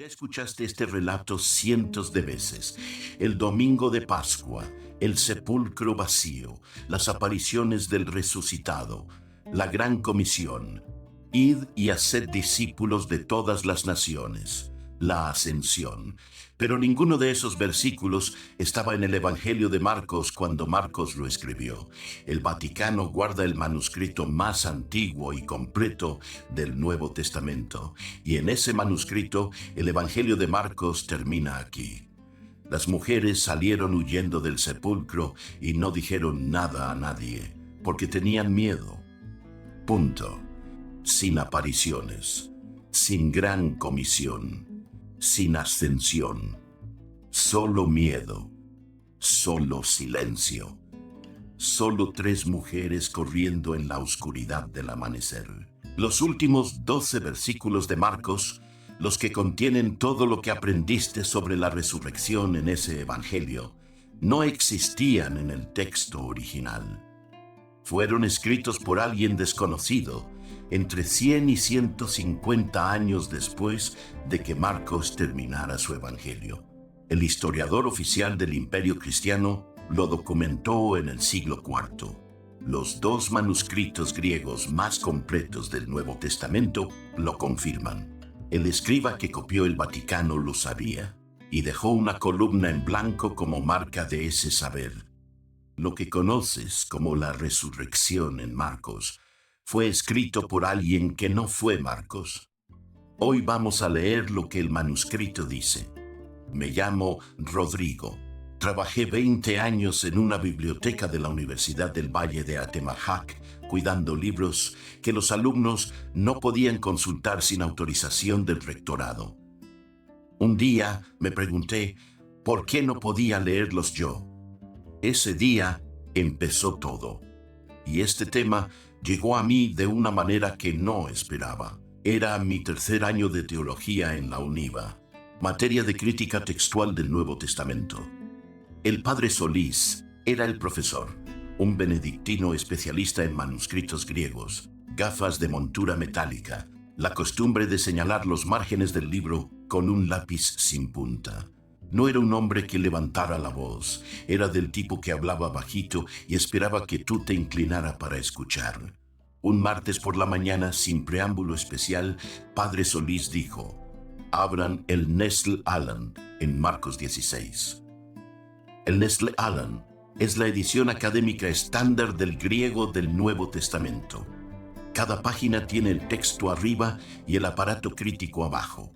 Ya escuchaste este relato cientos de veces. El domingo de Pascua, el sepulcro vacío, las apariciones del resucitado, la gran comisión. Id y haced discípulos de todas las naciones. La ascensión. Pero ninguno de esos versículos estaba en el Evangelio de Marcos cuando Marcos lo escribió. El Vaticano guarda el manuscrito más antiguo y completo del Nuevo Testamento, y en ese manuscrito el Evangelio de Marcos termina aquí. Las mujeres salieron huyendo del sepulcro y no dijeron nada a nadie, porque tenían miedo. Punto. Sin apariciones, sin gran comisión, sin ascensión, solo miedo, solo silencio, solo 3 mujeres corriendo en la oscuridad del amanecer. Los últimos 12 versículos de Marcos, los que contienen todo lo que aprendiste sobre la resurrección en ese evangelio, no existían en el texto original. Fueron escritos por alguien desconocido, entre 100 y 150 años después de que Marcos terminara su evangelio. El historiador oficial del Imperio Cristiano lo documentó en el siglo IV. Los 2 manuscritos griegos más completos del Nuevo Testamento lo confirman. El escriba que copió el Vaticano lo sabía y dejó una columna en blanco como marca de ese saber. Lo que conoces como la resurrección en Marcos fue escrito por alguien que no fue Marcos. Hoy vamos a leer lo que el manuscrito dice. Me llamo Rodrigo. Trabajé 20 años en una biblioteca de la Universidad del Valle de Atemajac, cuidando libros que los alumnos no podían consultar sin autorización del rectorado. Un día me pregunté, ¿por qué no podía leerlos yo? Ese día empezó todo. Y este tema llegó a mí de una manera que no esperaba. Era mi 3er año de teología en la UNIVA, materia de crítica textual del Nuevo Testamento. El padre Solís era el profesor, un benedictino especialista en manuscritos griegos, gafas de montura metálica, la costumbre de señalar los márgenes del libro con un lápiz sin punta. No era un hombre que levantara la voz, era del tipo que hablaba bajito y esperaba que tú te inclinara para escuchar. Un martes por la mañana, sin preámbulo especial, padre Solís dijo, abran el Nestle Aland en Marcos 16. El Nestle Aland es la edición académica estándar del griego del Nuevo Testamento. Cada página tiene el texto arriba y el aparato crítico abajo.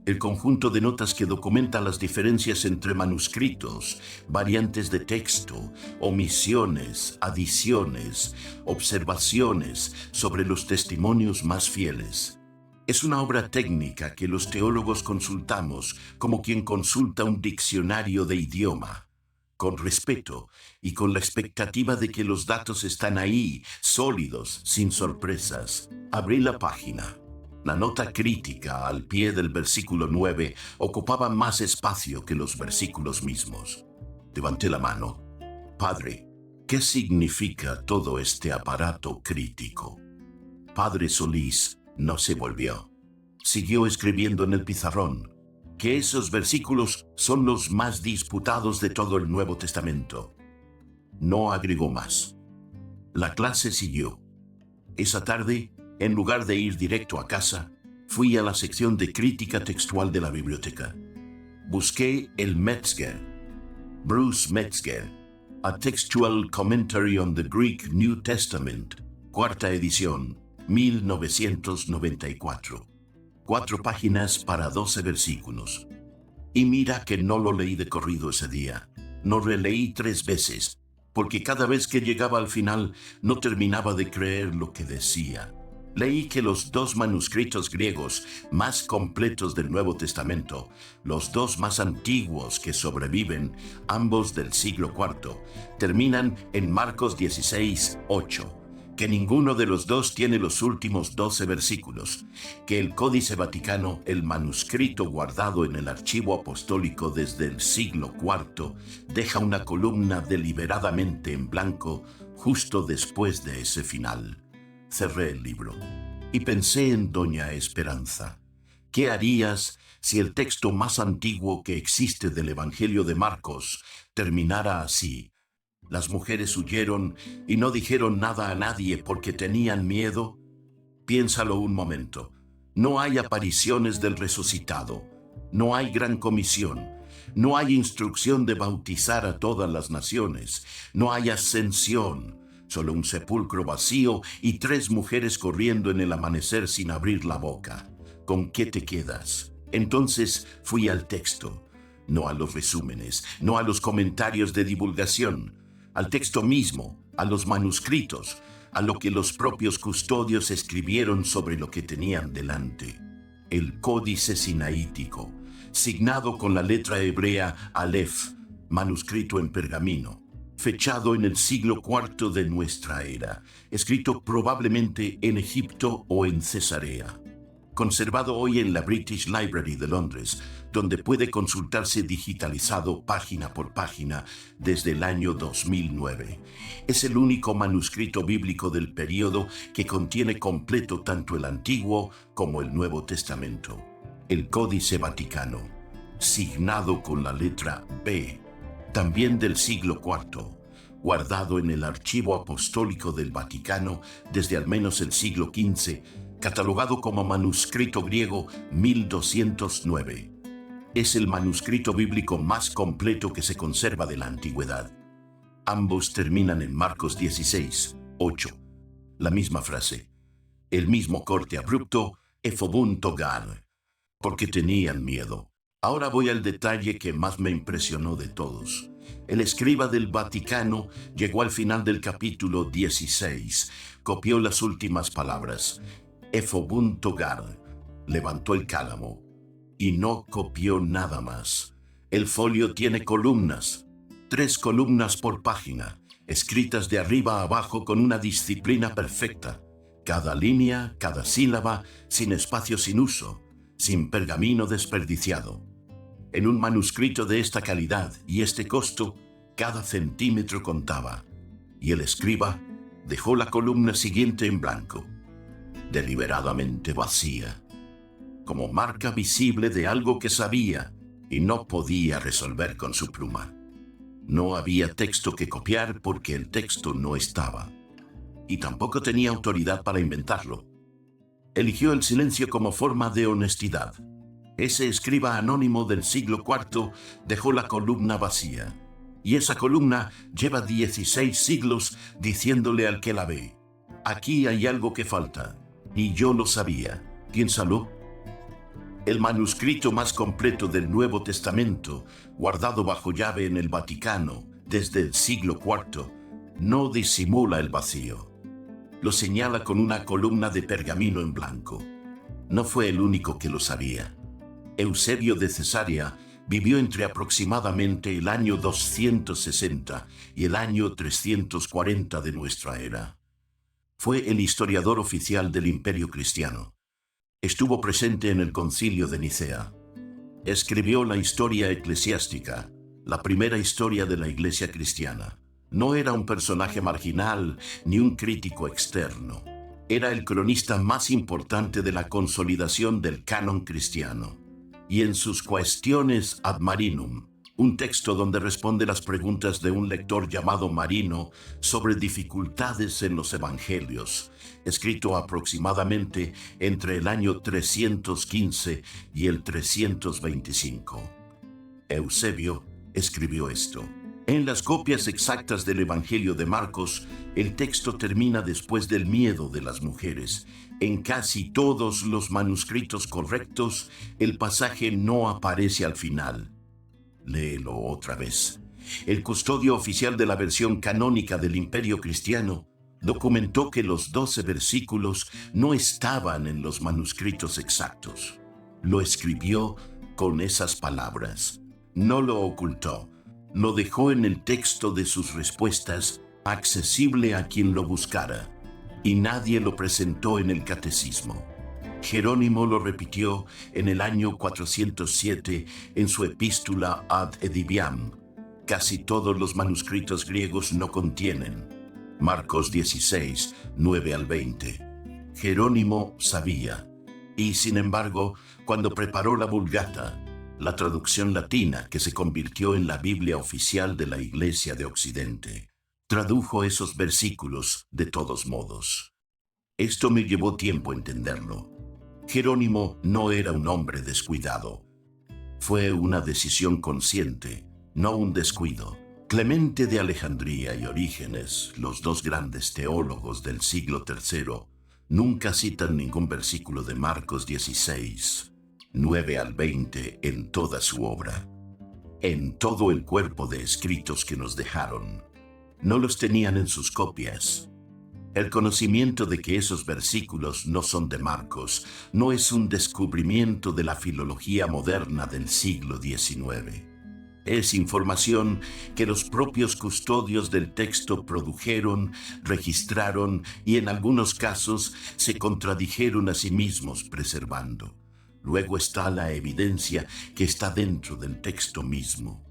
El conjunto de notas que documenta las diferencias entre manuscritos, variantes de texto, omisiones, adiciones, observaciones sobre los testimonios más fieles. Es una obra técnica que los teólogos consultamos como quien consulta un diccionario de idioma, con respeto y con la expectativa de que los datos están ahí, sólidos, sin sorpresas. Abrí la página. La nota crítica al pie del versículo 9 ocupaba más espacio que los versículos mismos. Levanté la mano. Padre, ¿qué significa todo este aparato crítico? Padre Solís no se volvió. Siguió escribiendo en el pizarrón que esos versículos son los más disputados de todo el Nuevo Testamento. No agregó más. La clase siguió. Esa tarde, en lugar de ir directo a casa, fui a la sección de crítica textual de la biblioteca. Busqué el Metzger, Bruce Metzger, A Textual Commentary on the Greek New Testament, 4ª edición, 1994. 4 páginas para 12 versículos. Y mira que no lo leí de corrido ese día. Lo releí 3 veces, porque cada vez que llegaba al final no terminaba de creer lo que decía. Leí que los 2 manuscritos griegos más completos del Nuevo Testamento, los 2 más antiguos que sobreviven, ambos del siglo IV, terminan en Marcos 16, 8, que ninguno de los 2 tiene los últimos 12 versículos, que el Códice Vaticano, el manuscrito guardado en el archivo apostólico desde el siglo IV, deja una columna deliberadamente en blanco justo después de ese final. Cerré el libro y pensé en doña Esperanza, ¿Qué harías si el texto más antiguo que existe del Evangelio de Marcos terminara así? Las mujeres huyeron y no dijeron nada a nadie porque tenían miedo. Piénsalo un momento. No hay apariciones del resucitado. No hay gran comisión. No hay instrucción de bautizar a todas las naciones. No hay ascensión. Solo un sepulcro vacío y 3 mujeres corriendo en el amanecer sin abrir la boca. ¿Con qué te quedas? Entonces fui al texto, no a los resúmenes, no a los comentarios de divulgación, al texto mismo, a los manuscritos, a lo que los propios custodios escribieron sobre lo que tenían delante. El Códice Sinaítico, signado con la letra hebrea Aleph, manuscrito en pergamino, fechado en el siglo IV de nuestra era, escrito probablemente en Egipto o en Cesarea. Conservado hoy en la British Library de Londres, donde puede consultarse digitalizado página por página desde el año 2009. Es el único manuscrito bíblico del período que contiene completo tanto el Antiguo como el Nuevo Testamento. El Códice Vaticano, signado con la letra B, también del siglo IV, guardado en el Archivo Apostólico del Vaticano desde al menos el siglo XV, catalogado como manuscrito griego 1209. Es el manuscrito bíblico más completo que se conserva de la antigüedad. Ambos terminan en Marcos 16, 8. La misma frase, el mismo corte abrupto, ephobun togar, porque tenían miedo. Ahora voy al detalle que más me impresionó de todos. El escriba del Vaticano llegó al final del capítulo 16, copió las últimas palabras, ephobun togar, levantó el cálamo y no copió nada más. El folio tiene columnas, 3 columnas por página, escritas de arriba a abajo con una disciplina perfecta. Cada línea, cada sílaba, sin espacio sin uso, sin pergamino desperdiciado. En un manuscrito de esta calidad y este costo, cada centímetro contaba, y el escriba dejó la columna siguiente en blanco, deliberadamente vacía, como marca visible de algo que sabía y no podía resolver con su pluma. No había texto que copiar porque el texto no estaba, y tampoco tenía autoridad para inventarlo. Eligió el silencio como forma de honestidad. Ese escriba anónimo del siglo IV dejó la columna vacía, y esa columna lleva 16 siglos diciéndole al que la ve: aquí hay algo que falta, y yo lo sabía. Piénsalo. El manuscrito más completo del Nuevo Testamento, guardado bajo llave en el Vaticano desde el siglo IV, no disimula el vacío. Lo señala con una columna de pergamino en blanco. No fue el único que lo sabía. Eusebio de Cesarea vivió entre aproximadamente el año 260 y el año 340 de nuestra era. Fue el historiador oficial del Imperio Cristiano. Estuvo presente en el Concilio de Nicea. Escribió la Historia Eclesiástica, la primera historia de la Iglesia cristiana. No era un personaje marginal ni un crítico externo. Era el cronista más importante de la consolidación del canon cristiano. Y en sus Quaestiones ad Marinum, un texto donde responde las preguntas de un lector llamado Marino sobre dificultades en los evangelios, escrito aproximadamente entre el año 315 y el 325. Eusebio escribió esto. En las copias exactas del Evangelio de Marcos, el texto termina después del miedo de las mujeres. En casi todos los manuscritos correctos, el pasaje no aparece al final. Léelo otra vez. El custodio oficial de la versión canónica del Imperio Cristiano documentó que los 12 versículos no estaban en los manuscritos exactos. Lo escribió con esas palabras. No lo ocultó. Lo dejó en el texto de sus respuestas, accesible a quien lo buscara, y nadie lo presentó en el catecismo. Jerónimo lo repitió en el año 407 en su epístola Ad Edibiam. Casi todos los manuscritos griegos no contienen. Marcos 16, 9 al 20. Jerónimo sabía. Y sin embargo, cuando preparó la Vulgata, la traducción latina que se convirtió en la Biblia oficial de la Iglesia de Occidente, tradujo esos versículos de todos modos. Esto me llevó tiempo entenderlo. Jerónimo no era un hombre descuidado. Fue una decisión consciente, no un descuido. Clemente de Alejandría y Orígenes, los dos grandes teólogos del siglo III, nunca citan ningún versículo de Marcos 16, 9 al 20 en toda su obra. En todo el cuerpo de escritos que nos dejaron, no los tenían en sus copias. El conocimiento de que esos versículos no son de Marcos no es un descubrimiento de la filología moderna del siglo XIX. Es información que los propios custodios del texto produjeron, registraron y en algunos casos se contradijeron a sí mismos preservando. Luego está la evidencia que está dentro del texto mismo,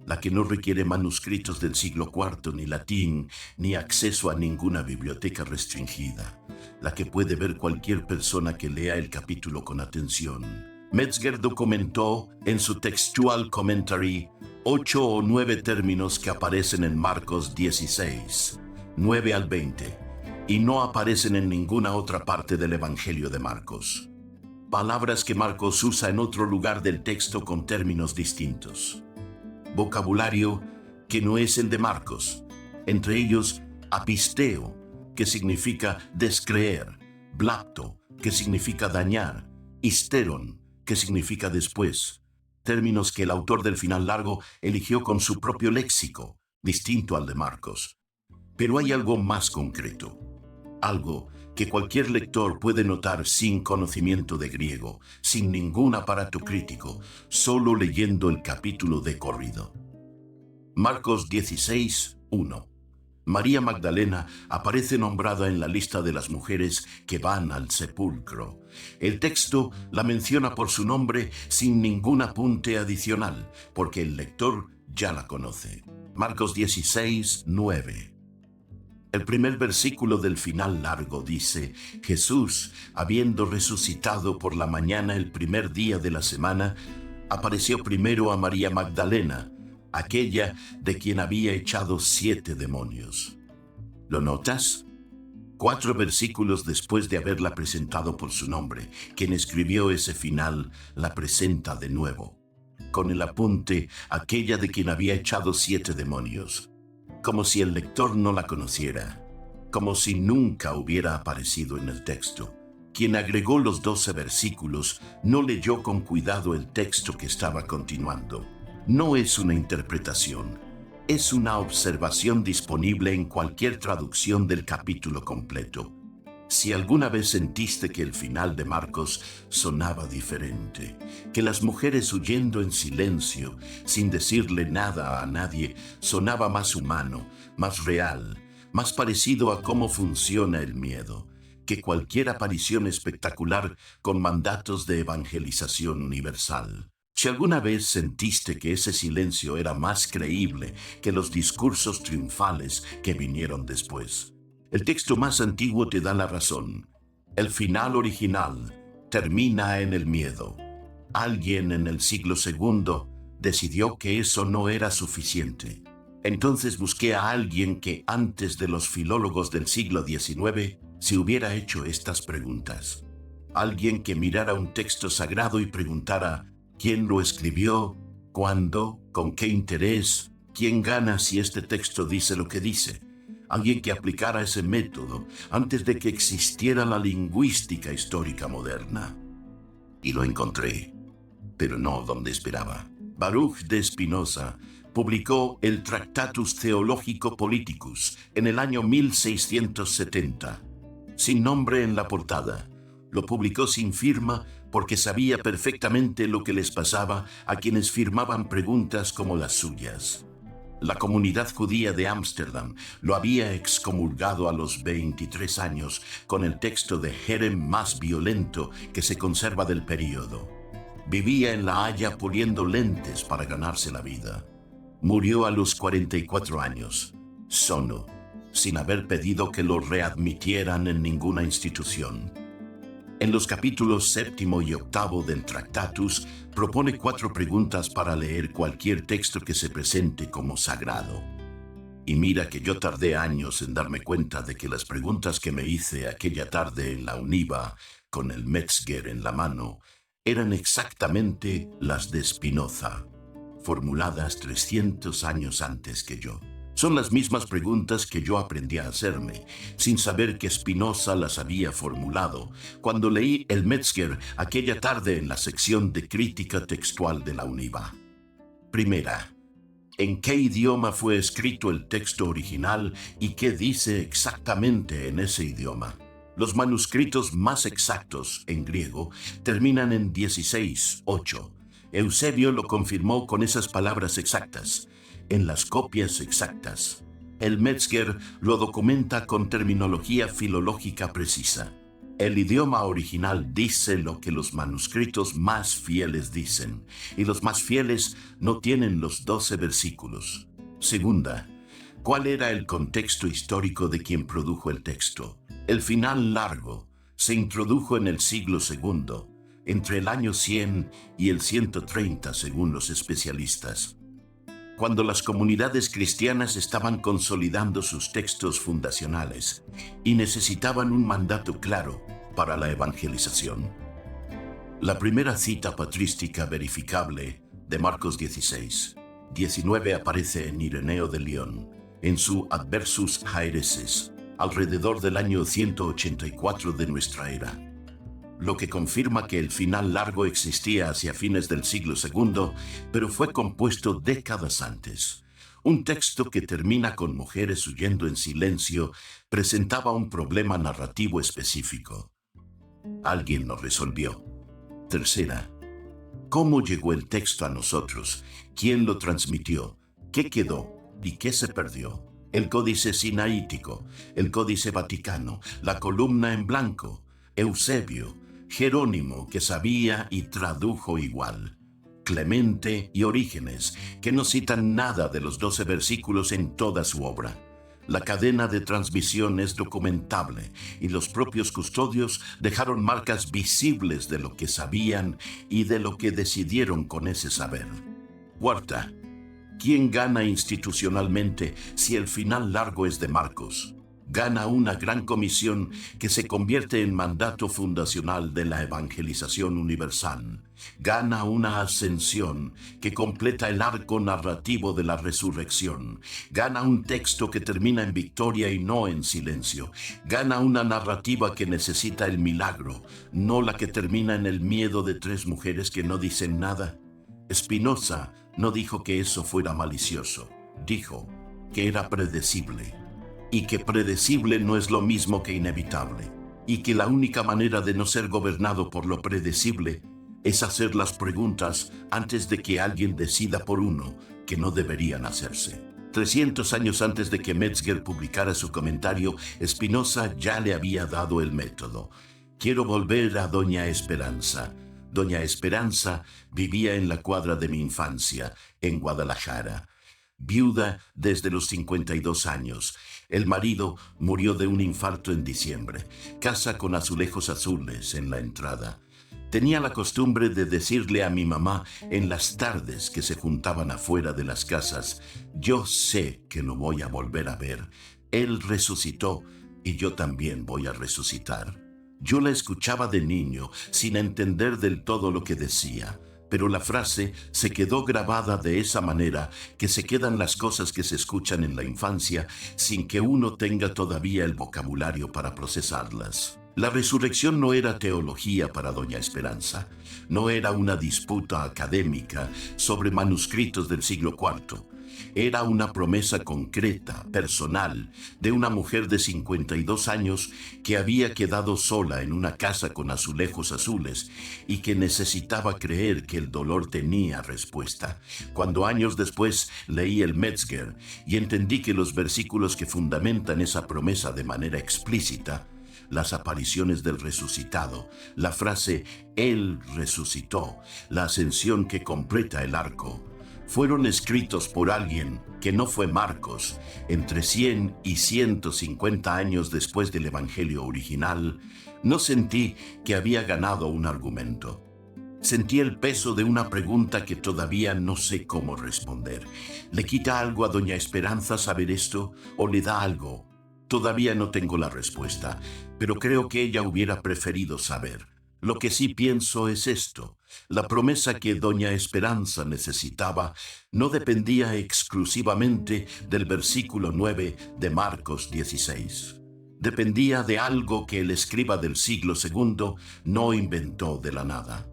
la que no requiere manuscritos del siglo IV ni latín, ni acceso a ninguna biblioteca restringida, la que puede ver cualquier persona que lea el capítulo con atención. Metzger documentó en su Textual Commentary 8 o 9 términos que aparecen en Marcos 16, 9 al 20, y no aparecen en ninguna otra parte del Evangelio de Marcos. Palabras que Marcos usa en otro lugar del texto con términos distintos. Vocabulario que no es el de Marcos, entre ellos apisteo, que significa descreer, blapto, que significa dañar, histeron, que significa después, términos que el autor del Final Largo eligió con su propio léxico, distinto al de Marcos. Pero hay algo más concreto, algo que cualquier lector puede notar sin conocimiento de griego, sin ningún aparato crítico, solo leyendo el capítulo de corrido. Marcos 16, 1. María Magdalena aparece nombrada en la lista de las mujeres que van al sepulcro. El texto la menciona por su nombre sin ningún apunte adicional, porque el lector ya la conoce. Marcos 16, 9. El primer versículo del Final Largo dice: Jesús, habiendo resucitado por la mañana el primer día de la semana, apareció primero a María Magdalena, aquella de quien había echado 7 demonios. ¿Lo notas? 4 versículos después de haberla presentado por su nombre, quien escribió ese final la presenta de nuevo, con el apunte aquella de quien había echado 7 demonios. Como si el lector no la conociera, como si nunca hubiera aparecido en el texto. Quien agregó los 12 versículos no leyó con cuidado el texto que estaba continuando. No es una interpretación, es una observación disponible en cualquier traducción del capítulo completo. Si alguna vez sentiste que el final de Marcos sonaba diferente, que las mujeres huyendo en silencio, sin decirle nada a nadie, sonaba más humano, más real, más parecido a cómo funciona el miedo, que cualquier aparición espectacular con mandatos de evangelización universal. Si alguna vez sentiste que ese silencio era más creíble que los discursos triunfales que vinieron después, el texto más antiguo te da la razón. El final original termina en el miedo. Alguien en el siglo II decidió que eso no era suficiente. Entonces busqué a alguien que antes de los filólogos del siglo XIX se hubiera hecho estas preguntas. Alguien que mirara un texto sagrado y preguntara: ¿quién lo escribió? ¿Cuándo? ¿Con qué interés? ¿Quién gana si este texto dice lo que dice? Alguien que aplicara ese método antes de que existiera la lingüística histórica moderna. Y lo encontré, pero no donde esperaba. Baruch de Spinoza publicó el Tractatus Theologico Politicus en el año 1670, sin nombre en la portada. Lo publicó sin firma porque sabía perfectamente lo que les pasaba a quienes firmaban preguntas como las suyas. La comunidad judía de Ámsterdam lo había excomulgado a los 23 años con el texto de Jerem más violento que se conserva del período. Vivía en La Haya puliendo lentes para ganarse la vida. Murió a los 44 años, solo, sin haber pedido que lo readmitieran en ninguna institución. En los capítulos 7 y 8 del Tractatus, propone 4 preguntas para leer cualquier texto que se presente como sagrado. Y mira que yo tardé años en darme cuenta de que las preguntas que me hice aquella tarde en la Univa, con el Metzger en la mano, eran exactamente las de Spinoza, formuladas 300 años antes que yo. Son las mismas preguntas que yo aprendí a hacerme, sin saber que Spinoza las había formulado, cuando leí el Metzger aquella tarde en la sección de crítica textual de la Univa. Primera, ¿en qué idioma fue escrito el texto original y qué dice exactamente en ese idioma? Los manuscritos más exactos, en griego, terminan en 16:8. Eusebio lo confirmó con esas palabras exactas, en las copias exactas. El Metzger lo documenta con terminología filológica precisa. El idioma original dice lo que los manuscritos más fieles dicen, y los más fieles no tienen los 12 versículos. Segunda, ¿cuál era el contexto histórico de quien produjo el texto? El final largo se introdujo en el siglo II, entre el año 100 y el 130 según los especialistas, cuando las comunidades cristianas estaban consolidando sus textos fundacionales y necesitaban un mandato claro para la evangelización. La primera cita patrística verificable de Marcos 16:19 aparece en Ireneo de León, en su Adversus Haereses, alrededor del año 184 de nuestra era, lo que confirma que el final largo existía hacia fines del siglo II, pero fue compuesto décadas antes. Un texto que termina con mujeres huyendo en silencio presentaba un problema narrativo específico. Alguien lo resolvió. Tercera, ¿cómo llegó el texto a nosotros? ¿Quién lo transmitió? ¿Qué quedó y qué se perdió? El Códice Sinaítico, el Códice Vaticano, la columna en blanco, Eusebio, Jerónimo, que sabía y tradujo igual, Clemente y Orígenes, que no citan nada de los 12 versículos en toda su obra. La cadena de transmisión es documentable y los propios custodios dejaron marcas visibles de lo que sabían y de lo que decidieron con ese saber. Cuarta, ¿quién gana institucionalmente si el final largo es de Marcos? Gana una gran comisión que se convierte en mandato fundacional de la evangelización universal. Gana una ascensión que completa el arco narrativo de la resurrección. Gana un texto que termina en victoria y no en silencio. Gana una narrativa que necesita el milagro, no la que termina en el miedo de 3 mujeres que no dicen nada. Spinoza no dijo que eso fuera malicioso, dijo que era predecible. Y que predecible no es lo mismo que inevitable, y que la única manera de no ser gobernado por lo predecible es hacer las preguntas antes de que alguien decida por uno que no deberían hacerse. 300 años antes de que Metzger publicara su comentario, Spinoza ya le había dado el método. Quiero volver a Doña Esperanza. Doña Esperanza vivía en la cuadra de mi infancia, en Guadalajara. Viuda desde los 52 años. El marido murió de un infarto en diciembre. Casa con azulejos azules en la entrada. Tenía la costumbre de decirle a mi mamá en las tardes que se juntaban afuera de las casas: yo sé que lo voy a volver a ver. Él resucitó y yo también voy a resucitar. Yo la escuchaba de niño sin entender del todo lo que decía, pero la frase se quedó grabada de esa manera que se quedan las cosas que se escuchan en la infancia sin que uno tenga todavía el vocabulario para procesarlas. La resurrección no era teología para Doña Esperanza, no era una disputa académica sobre manuscritos del siglo IV. Era una promesa concreta, personal, de una mujer de 52 años que había quedado sola en una casa con azulejos azules y que necesitaba creer que el dolor tenía respuesta. Cuando años después leí el Metzger y entendí que los versículos que fundamentan esa promesa de manera explícita, las apariciones del resucitado, la frase «Él resucitó», la ascensión que completa el arco, fueron escritos por alguien que no fue Marcos entre 100 y 150 años después del Evangelio original, no sentí que había ganado un argumento. Sentí el peso de una pregunta que todavía no sé cómo responder. ¿Le quita algo a doña Esperanza saber esto o le da algo? Todavía no tengo la respuesta, pero creo que ella hubiera preferido saber. Lo que sí pienso es esto: la promesa que doña Esperanza necesitaba no dependía exclusivamente del versículo 9 de Marcos 16. Dependía de algo que el escriba del siglo segundo no inventó de la nada.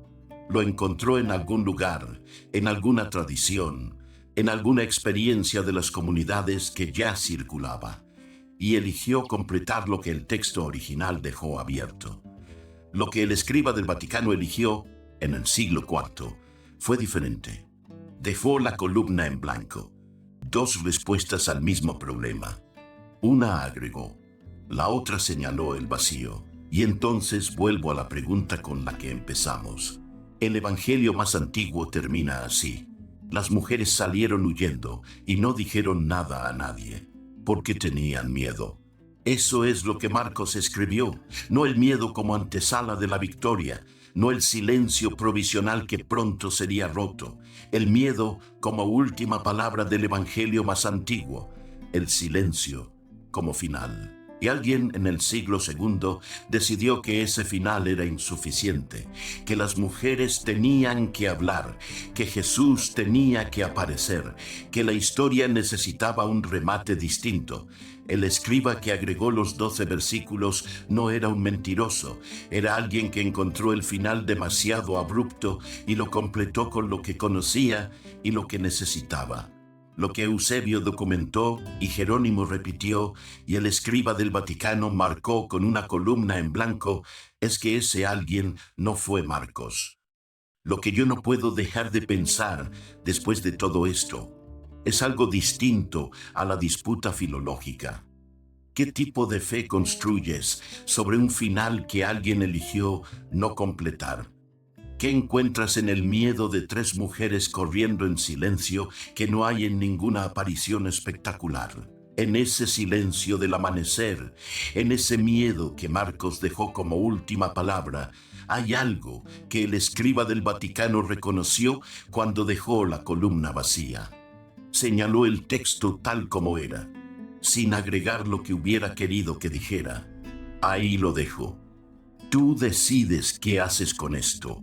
Lo encontró en algún lugar, en alguna tradición, en alguna experiencia de las comunidades que ya circulaba, y eligió completar lo que el texto original dejó abierto. Lo que el escriba del Vaticano eligió en el siglo IV fue diferente. Dejó la columna en blanco, dos respuestas al mismo problema. Una agregó, la otra señaló el vacío, y entonces vuelvo a la pregunta con la que empezamos. El Evangelio más antiguo termina así: las mujeres salieron huyendo y no dijeron nada a nadie, porque tenían miedo. Eso es lo que Marcos escribió, no el miedo como antesala de la victoria, no el silencio provisional que pronto sería roto, el miedo como última palabra del Evangelio más antiguo, el silencio como final. Y alguien en el siglo segundo decidió que ese final era insuficiente, que las mujeres tenían que hablar, que Jesús tenía que aparecer, que la historia necesitaba un remate distinto. El escriba que agregó los 12 versículos no era un mentiroso, era alguien que encontró el final demasiado abrupto y lo completó con lo que conocía y lo que necesitaba. Lo que Eusebio documentó y Jerónimo repitió y el escriba del Vaticano marcó con una columna en blanco es que ese alguien no fue Marcos. Lo que yo no puedo dejar de pensar después de todo esto es algo distinto a la disputa filológica. ¿Qué tipo de fe construyes sobre un final que alguien eligió no completar? ¿Qué encuentras en el miedo de tres mujeres corriendo en silencio que no hay en ninguna aparición espectacular? En ese silencio del amanecer, en ese miedo que Marcos dejó como última palabra, hay algo que el escriba del Vaticano reconoció cuando dejó la columna vacía. Señaló el texto tal como era, sin agregar lo que hubiera querido que dijera. Ahí lo dejo. Tú decides qué haces con esto.